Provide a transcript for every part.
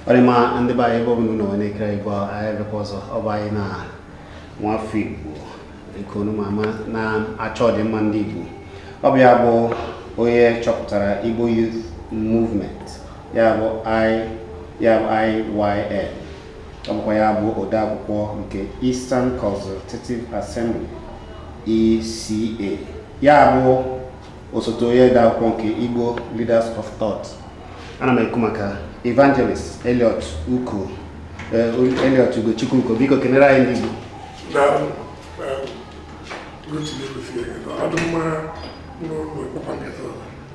Orima and the Bible no any crave I repose of I na one feet. Ekonoma na achọ dị mma ndị Igbo. Ọ bụ ya bụ onye chọpụtara Igbo Youth Movement. Ya bụ IYL. Ọ bụkwa ya bụ odeakwụkwọ nke Eastern Consultative Assembly ECA. Ya bụ osote onye odeakwụkwọ nke Igbo Leaders of Thought. Ana m ekwu maka Evangelist Elliot Ugochukwu. Biko kenere anyị ndị Igbo. Good to be with you.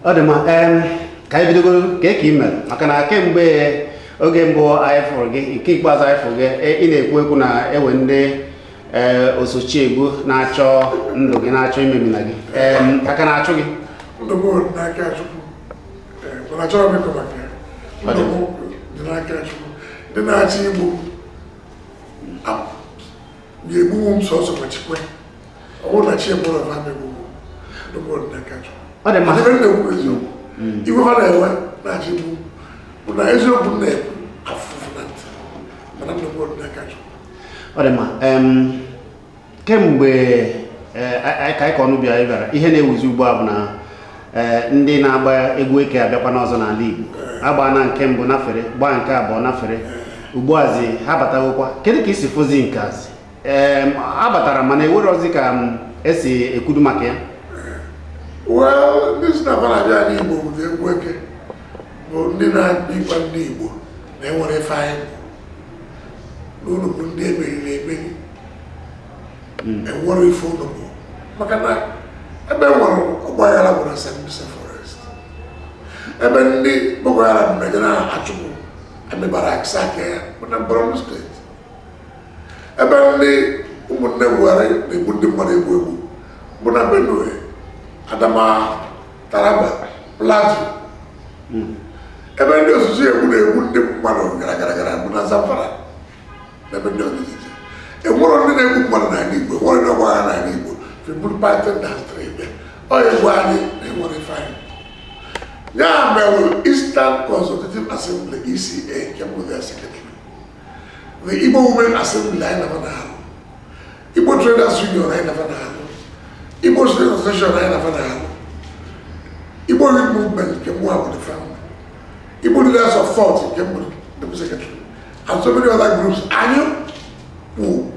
I don't mind. Ka anyị bidogoro ka email maka na kemgbe oge mbụ anyị fụrụ gị nke ikpeazụ anyị fụrụ gị ị na-ekwu ekwu na ewe ndị osochiegbu na-achọ ndụ gị na-achọ imemi na gị aka na-achụ gị ndụbụ n'aka Chukwu mana achọrọ m ịkọ maka ya ndụbụ dị n'aka Chukwu ndị na-achọ igbu ga-egbu m sọsọ ma chikwe ọ bụrụ na chi egburu ọva megbu ndụbụ n'aka Chukwu ọ dị mma iwe ha na-enwe na-achọ igbu bụ na eziokwu na-ekwu afụfụ na ntị mana ndụbụ n'aka Chukwu ọ dị mma kemgbe ka anyị ka ọnụ bịa bịara ihe na-ewuzi ugbu a bụ na ndị na-agba egwu eke abịakwa n'ọzọ n'ala Igbo agba na nke mbụ nafere gbaa nke abụọ nafere ugbuazi ha batagokwa kedu ka isi fụzi nke azi ha batara mana ewerọzi ka esi ekwudu maka ya ndị si na na-abịa n'Igbo bụ egwu eke bụ ndị na-ikpa ndị Igbo na-enwere ife anyị n'ụlọ bụ ndị emeriri emeri enwere ife ụlọ bụ maka na ebe nwere ọgbaghara bụ na Sambisa Forest ebe ndị Boko Haram na-eje na-achụpụ emebara akịsaka ya bụ na Borno steeti ebe ndị ụmụnne Buhari na-egbu ndị mmadụ egbu bụ na Benue, Adama, Taraba, Plateau ebe ndị osisi egbu na-egbu ndị mmadụ gara bụ na Zamfara na ebe ndị ọdịdị enwere ndị na-egbu mmadụ n'ala Igbo enwere ndị ọgbagha n'ala Igbo fibụrụ paịtọn dasịrị ebe ọ egwu anyị na-enwere fanyị ya mere Eastern Consultative Assembly ECA nke mbụ their secretary the Igbo Women Assembly anyị nafa na-alụ Igbo Traders Union anyị nafa na-alụ Igbo Student Association anyị nafa na-alụ Igbo Youth Movement nke mụ abụ the founder Igbo Leaders of Thought nke mbụ the secretary and so many other groups anyị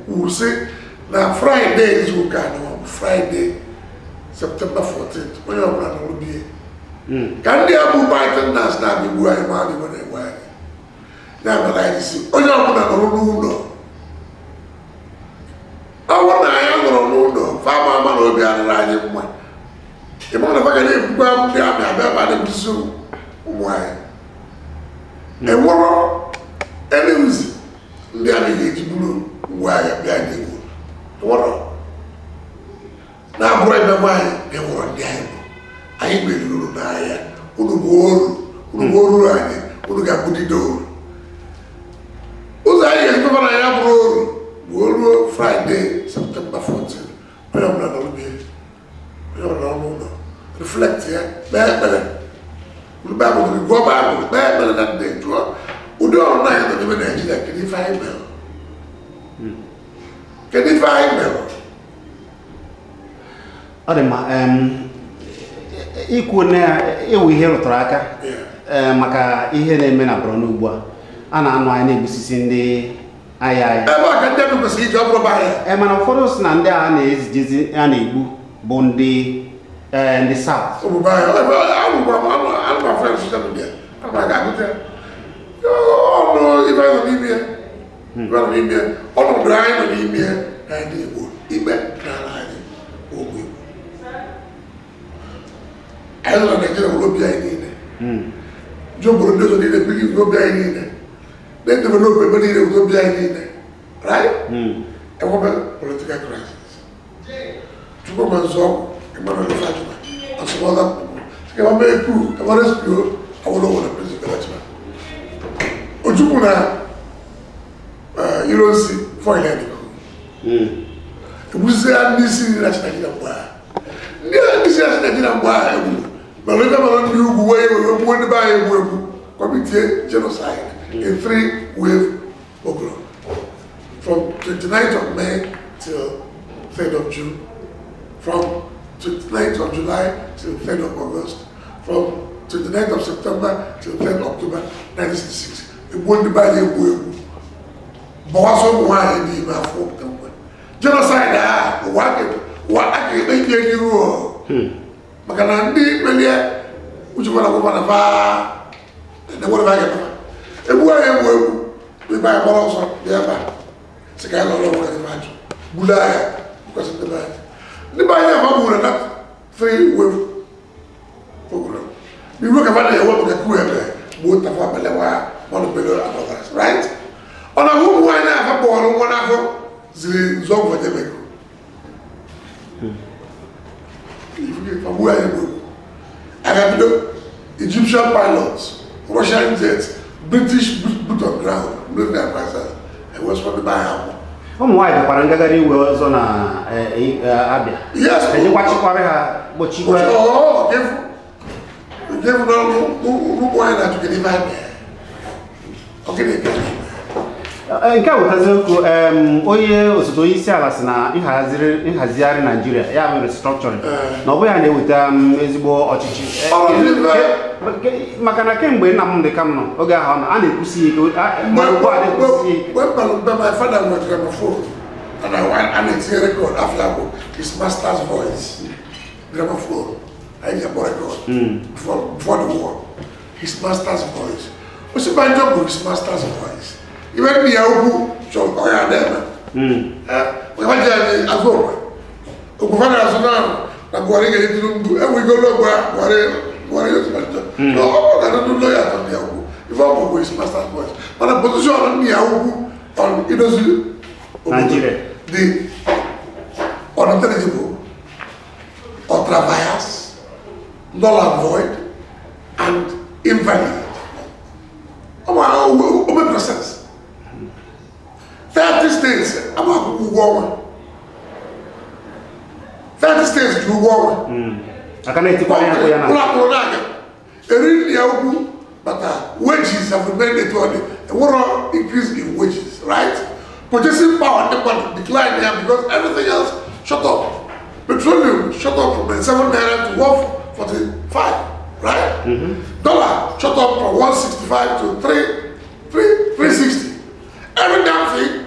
will say na Friday is Friday, September 14th. When you're going to be, can they have Python dance now? We go and marry when they wear. Now, but I see. Oh, you're going to know. I want to know. Farmer man will be a riding one. The man of a go up there, I'm about to sue. Why? And what? Anyways, they are the blue. Why are they? What? Na boy be why be won dia ayi be lulu na ya unu boru ani unu ga budi do uza ya ko na ya boru Friday September 14 oya mna no be oya no reflect ya be ulu ba bo go ba bo be that day to udo na ya do be Nigeria kedi five bell ọ dị mma ikwu na ewu ihe rụtụrụ aka maka ihe na-eme na Borno ugbu a na-anụ anyị na-egbusisi ndị agha mana ụfọdụ si na ndị a na-ezijezi a na-egbu bụ ndị South I don't know Nigeria will be in Joe Burundos didn't believe go behind in then develop everybody will go behind in right? A woman political crisis. To go and solve Emmanuel Fatima and some other people. If I make proof, if I rescue, I will know what the president is. Ojukuna, you don't see for anything. We say, I'm missing Nigeria. This is Nigeria. But remember, you go away when the buy a committee genocide. a 3-wave program from 29th of May till 3rd of June, from 29th of July till 3rd of August, from 29th of September till 3rd of October 1966. It wouldn't buy the wave. But what's up why the genocide, what I can make you. Makanandi, Melia, which one of one of our, and the word I get. And where I will be by a also, thereby. Second all over the match. Bulaya, because of the match. The buyer of a 3-wave program. We look about the work of the crew, both of our Belewa, one of the others, right? On a home, why not have a ball, one of the zone for the vehicle. I have the Egyptian pilots, Russian jets, British boot on ground, military advisors, and was for the buyout. Why the Parangagari was on Abia? Yes, and you watch what you were. Oh, give no wine to get him out there. Okay, nke a wetaziko onye osote isi ala si na nhazigharị Nigeria ya mere restructuring na ọ bụ ya na-eweta ezigbo ọchịchị maka na kemgbe Nnamdi Kanu nọ oge ahụ a na-ekwusi ike when my father was gramophone and I see a record after his master's voice gramophone I get a record before the war his master's voice what's the banjo his master's voice. Even the Abu, so I am there. We want to have a go. Okufana Asuna, and we go look where is master. No, I don't know lawyer on the Abu. If I go with master's voice, but a position on the Abu on Nigeria, the unintelligible, ultra bias, null and void, and invalid. Open process. 30 states, about war. 30 states do war. I can't take but wages have remained at one. A war increase in wages, right? Purchasing power declined here because everything else shut up. Petroleum shut up from 7 naira to 145, right? Dollar shut up from 165 to 360. Every damn thing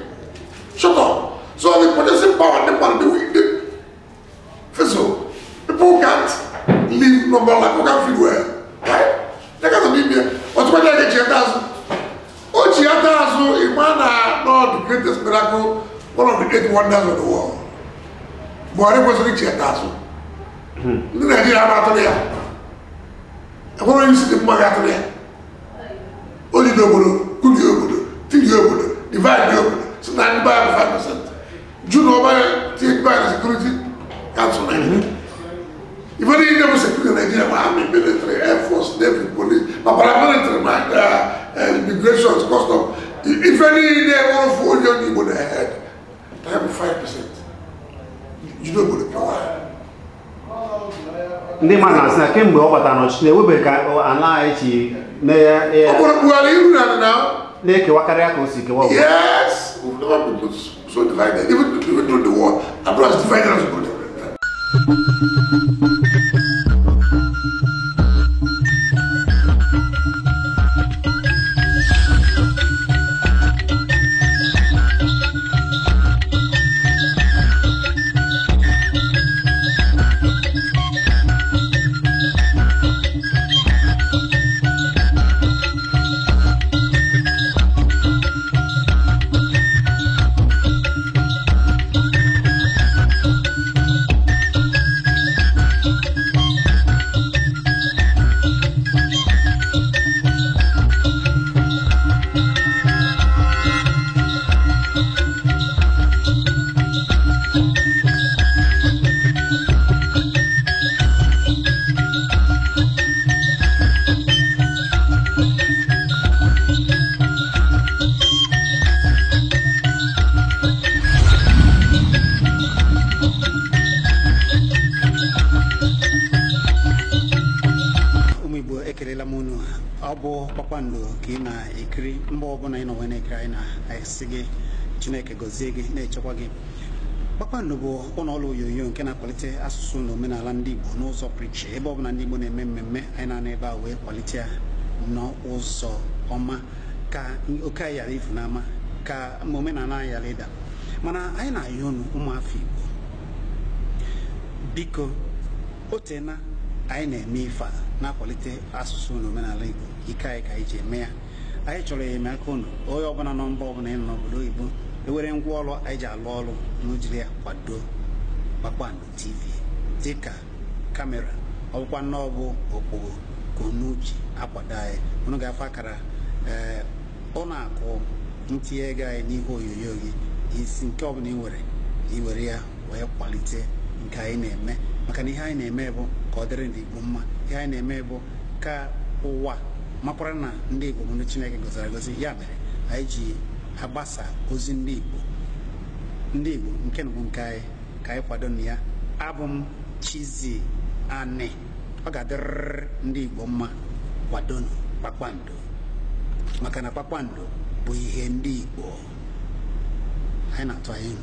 shut up. So the purchasing power, the fizzle. People can't live no more like people can't feel well, right? They can't live here. What's when they get Chiatazu? Oh, Chiatazu, Imana, not the greatest miracle, one of the 8 wonders of the world. But it was rich Chiatazu. The Nigeria Anatolia. I want to use the Magatolia. Only the Obodo, good Obodo, think the Obodo. Divide the open, so 95%. June over take by the Security Council. If only you never security Nigeria, Army, military, Air Force, Navy, police, but paramilitary, immigration, custom. If any they want to hold your people ahead, they have 5%. You don't go to power. Ndị ma na kemgbe ọ batara n'ọchịchị na-ewebe ka ala echi na yes, we've never been so divided. Even through the war, Abroad is divided as a good. Abo Papando Kina Ekri Mbo Bona ino wene kraina Sige Chineke Gozegi Nechawagi Papando bo onolo yoyo nke na kwalite asụsụ na omenala ndị Igbo n'ụzọ preach ebe ọbụla ndị Igbo na-eme mmemme anyị na ebe a wee kwalite n'ụzọ ọma ka oke ayara ifu n'ama ka omenala anyị yara ịda mana anyị na-ayọ unu ụmụafọ Igbo biko otena anyị na-eme ife a na-akwalite asụsụ na omenala Igbo ike anyị ka anyị ji eme ya anyị chọrọ enyemaka unu onye ọbụla nọ mba ọbụla ịnọ n'obodo Igbo ewere ngwa ọrụ anyị ji alụ ọrụ n'ojiri ya kwado Kpakpando TV dịka kamera ọbụkwa n'ọbụ okpogho ka unu ji akwado anyị unu ga-afọ akara ọ na-akụ ntinye ego anyị n'ihe onyonyo gị isi nke ọbụla iwere ya wee kwalite nke anyị na-eme maka na ihe anyị na-eme bụ ka ọ dịrị ndị Igbo mma ihe anyị na-eme bụ ka ụwa makwara na ndị Igbo bụ ndị Chineke gọziri agọzi ya mere anyị ji agbasa ozi ndị Igbo nke nụ nke anyị ka anyị kwado na ya abụ m Chizzy Ani ọ ga-adịrịrị ndị Igbo mma kwado Kpakpando maka na Kpakpando bụ ihe ndị Igbo anyị na-atụ anyị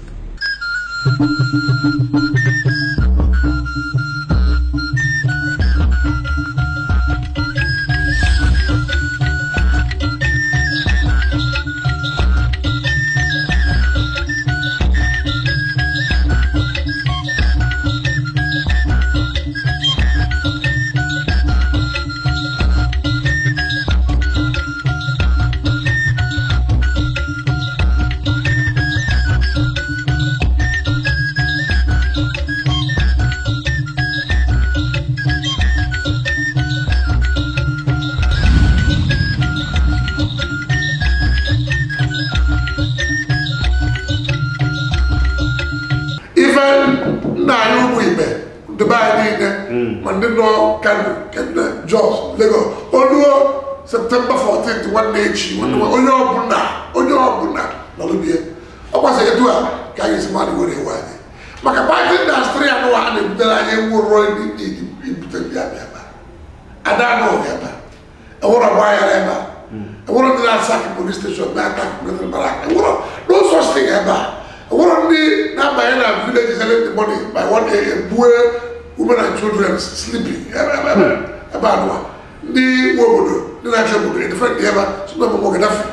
Jos, Lagos, Oluo, September 14th, one day, Onyo, Nolubia. I was a doer, can you see money with a word? Macapati, that's 3 and 1 that I will roll in the Yaba. I don't know Yaba. I want to buy a Yaba. I want to do that second police station, back with the Barak. I want no such thing ever. I want to be now by end of village selling the money by 1 a.m. Women and children sleeping. About one. The woman, the natural woman, the friend, the ever, so no more enough.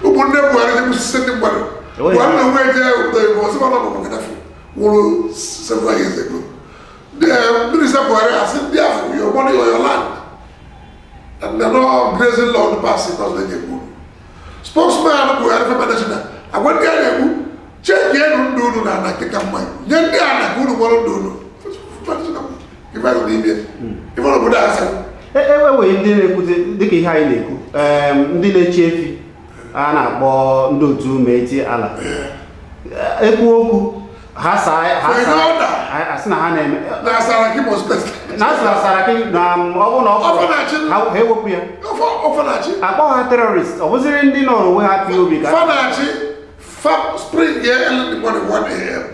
Who would never send them money. One way there was one of them several years ago. The minister said, therefore, your money or your land. And they're not grazing law to pass it as they get good. Spokesman who had a national. I went there, check the end of the and I take up mine. Young guy, who want to do. If I don't leave it, if I don't put that, we didn't the high Ndile Chefi, Anna Bo Ndotu Meti Allah. Eku Hasai, I seen her name. Nasaraki was best. Nasaraki, how he will be about terrorists. I was in the know we have you because spring here early morning 1 a.m.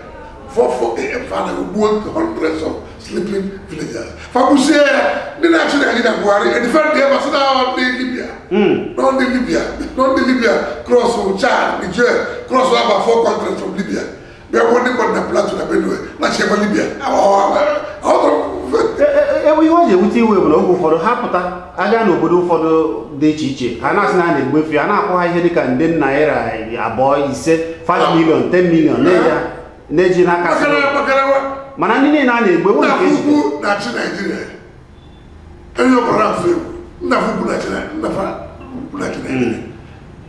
4 a.m. Father who worked hundreds of sleeping villagers. Fabusia, the national Buhari, and the fact they was now in Libya. Not the Libya, cross Chad, Niger, cross over 4 countries from Libya. We are only on the plateau of Benue, not Libya. We want with you will for the Hapata, I don't know for the Chichi. And as now with you, and I can then Naira, a boy, he said 5 million, 10 million. Nejina Makarawa. Manani Nani, we will na Nigeria. And your program, Nafu.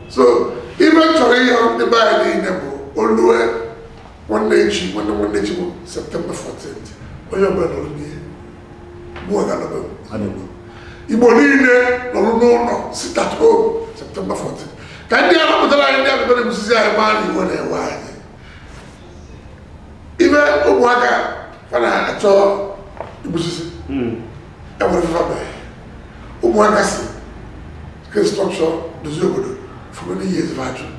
So, eventually, the buy the Nebo, Oluwe, one day, September 14th. When your brother will be Muagano. Iboline, no, sit at home, September 14th. Can you have the line there? But it was a man when they were. Even Obuaga, when I saw the bushes, I would have Obuaga construction, the Zobodo, for many years of action.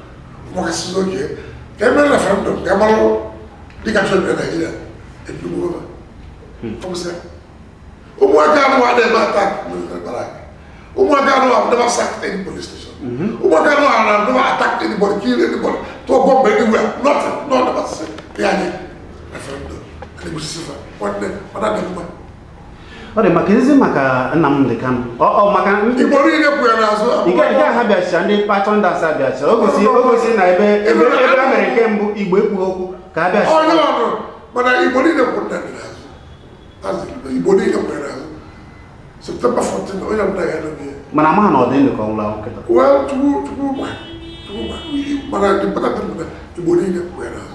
Obuaga is okay. Came in a referendum, Gamaro, the country of Nigeria, and you move over. Obuaga, what they attack Barak. Umagano have never sacked any police station. Umagano have never attacked anybody, killed anybody, throw a bomb anywhere. Nothing. No one ever said. Referendum. And it was civil. One day, another woman. Ode makenzi maka Nnamdi Kanu. Maka Ibori ile kwena aso. Ike ha bia sia ndi patron da sa bia sia. Ogosi na ebe America mbu Igbo ekwu okwu ka bia sia. No. Mana Ibori ile kwena aso. As Ibori ile kwena aso. September 14 oya mna ya no. Mana ma na ode ndiko nla oketa. Well, to mana di pata tena Ibori ile kwena aso.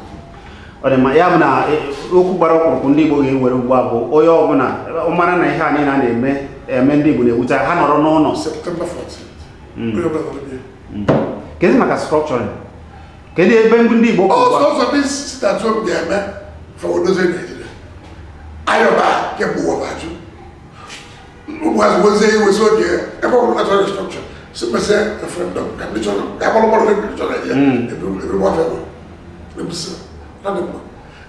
Ode ma ya buna okwu gbara okwu ndị Igbo ga-ewere ugbu a bụ onye ọbụla ụmara na ihe anyị na-eme ndị Igbo na-ewute ha nọrọ n'ụlọ September 14. Kezi maka structuring kedu ebe ndị Igbo also this statue ga-eme for odoze Nigeria ayoba ke bụ wabaju ụmụazị wozie iwe so oge ebe ọ bụrụ natural structure sipese referendum condition abalụbalụ condition ya ebe wafe bụ ebisa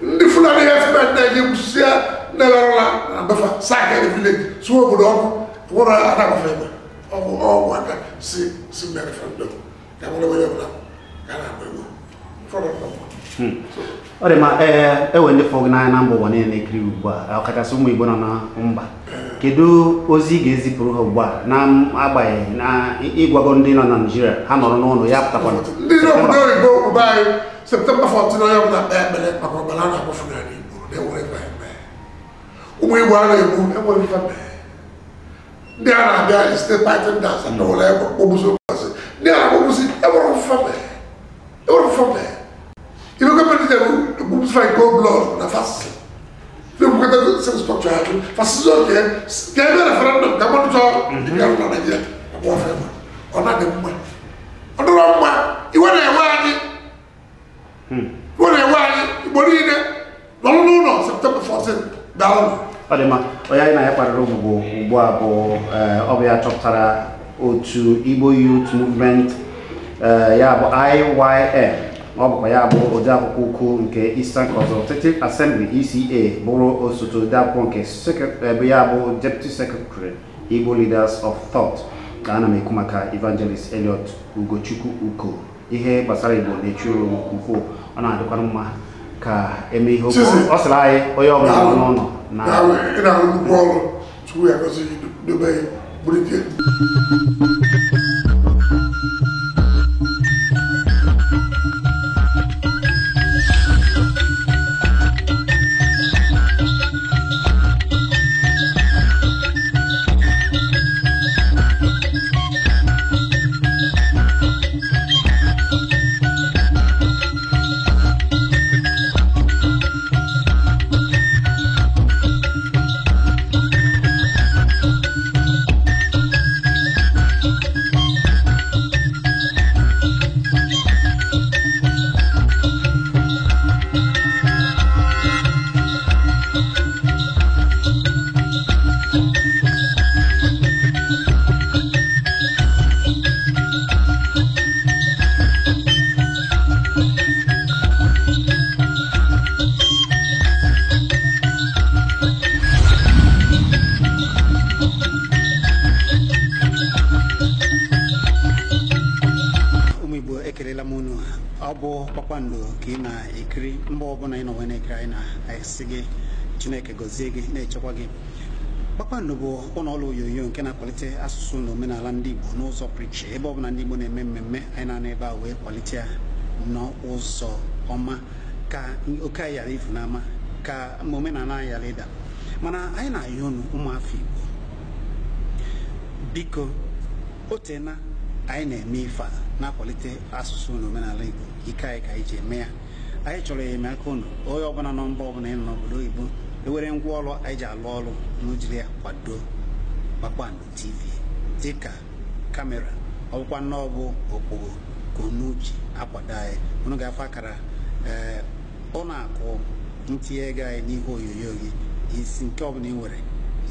ndị Fulani FBN na-eji kwụsịa na-ewerela na befa saka the village so obodo ọkụ nwere anabafe ebe ọgwụ aka si mee referendum ka nwere onye ọbụla ka na-agba ego ọ dị ma ewe ndị fọgụ n'anya na mba ụwa niile na-ekiri ugbu a ọkachasị ụmụ Igbo nọ na mba kedu ozi ị ga-ezipụrụ ha ugbu a na-agbanyeghị na ịgwago ndị nọ na Nigeria ha nọrọ n'ụlọ ya pụtakwa ndị obodo oyibo obodo anyị September 14 onye ọbụla kpee ekpere maka ọbara na-akpọfu n'ala Igbo na-enwere ife eme ụmụ Igbo a na-egbu enwere ife eme ndị a na-abịa state python dance atọwụla ebe kpọgbuzi okpasị ndị a na-akpọgbuzi enwere ife eme ife gọọmenti na-egbupụta iko blọd na fasisi na-egbukọta sen strọkchọ ha fasisi oge ka ebe referendum ka mmadụ chọọ dịka na Naịjirịa abụọ fe eme ọ na-adị mma ọ dịrọ mma iwe na-enwe anyị Igbo niile nọrọ n'ụlọ September 14 daalụ. Ọ dị mma onye anyị na-ya kparịrị ugbu a bụ ọ bụ ya chọpụtara otu Igbo Youth Movement ya bụ IYM ọ bụkwa ya bụ odeakwụkwọ ukwu nke Eastern Consultative Assembly ECA bụrụ osote odeakwụkwọ nke ya bụ Deputy Secretary Igbo Leaders of Thought ka ana m ekwu maka Evangelist Elliot Ugochukwu Uko ihe gbasara Igbo na-echuru ukwu ọ na-adịkwa mma ka eme ihe okwu ọ sịrị anyị onye ọbụla nọ n'ụlọ na ị na-arụ nnukwu ọrụ tupu ya gosi dobe bulite ọ bụ kpakpando ka ị na-ekiri mgbe ọbụla ị nọ wee na-ekiri anyị na-asị gị Chineke gọzie gị na-echekwa gị. Kpakpando bụ ụlọ ọrụ onyonyo nke na-akwalite asụsụ na omenala ndị Igbo n'ụzọ pụrụ iche ebe ọbụla ndị Igbo na-eme mmemme anyị na-anọ ebe a wee kwalite ya n'ụzọ ọma ka oke anyị ghara ifu n'ama ka omenala anyị ghara ịda mana anyị na-ayọ unu ụmụafọ Igbo biko otena anyị na-eme ife a na-akwalite asụsụ na omenala Igbo ike anyị ka anyị ji eme ya anyị chọrọ enyemaka unu onye ọbụla nọ mba ọbụla ịnọ n'obodo oyibo ewere ngwa ọrụ anyị ji alụ ọrụ n'ujiri ya kwado Kpakpando TV dịka kamera ọbụkwa nnọọ bụ okpogho ka unu ji akwado anyị unu ga-afọ akara ụlọ akụ ntinye ego anyị n'ihe onyonyo gị isi nke ọbụla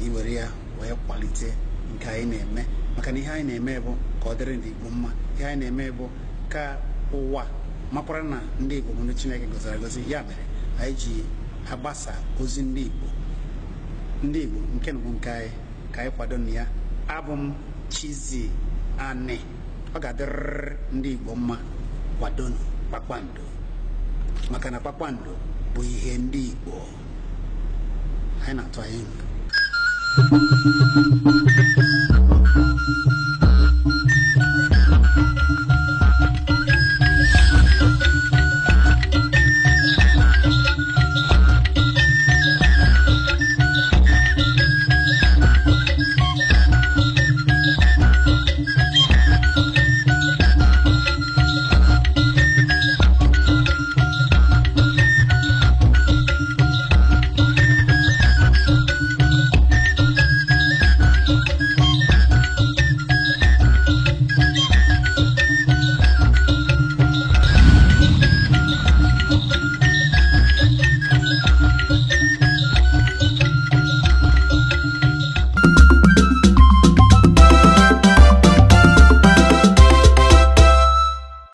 ị were ya wee kwalite nke anyị na-eme maka na ihe anyị na-eme bụ ka ọ dịrị ndị Igbo mma ihe anyị na-eme bụ ka ụwa makwara na ndị Igbo bụ ndị Chineke gọziri agọzi ya mere anyị ji agbasa ozi ndị Igbo nke bụ nke anyị ka anyị kwado na ya abụ m chizi anị ọ ga-adịrịrị ndị Igbo mma kwadonu kpakpando maka na kpakpando bụ ihe ndị Igbo anyị na-atụ anyị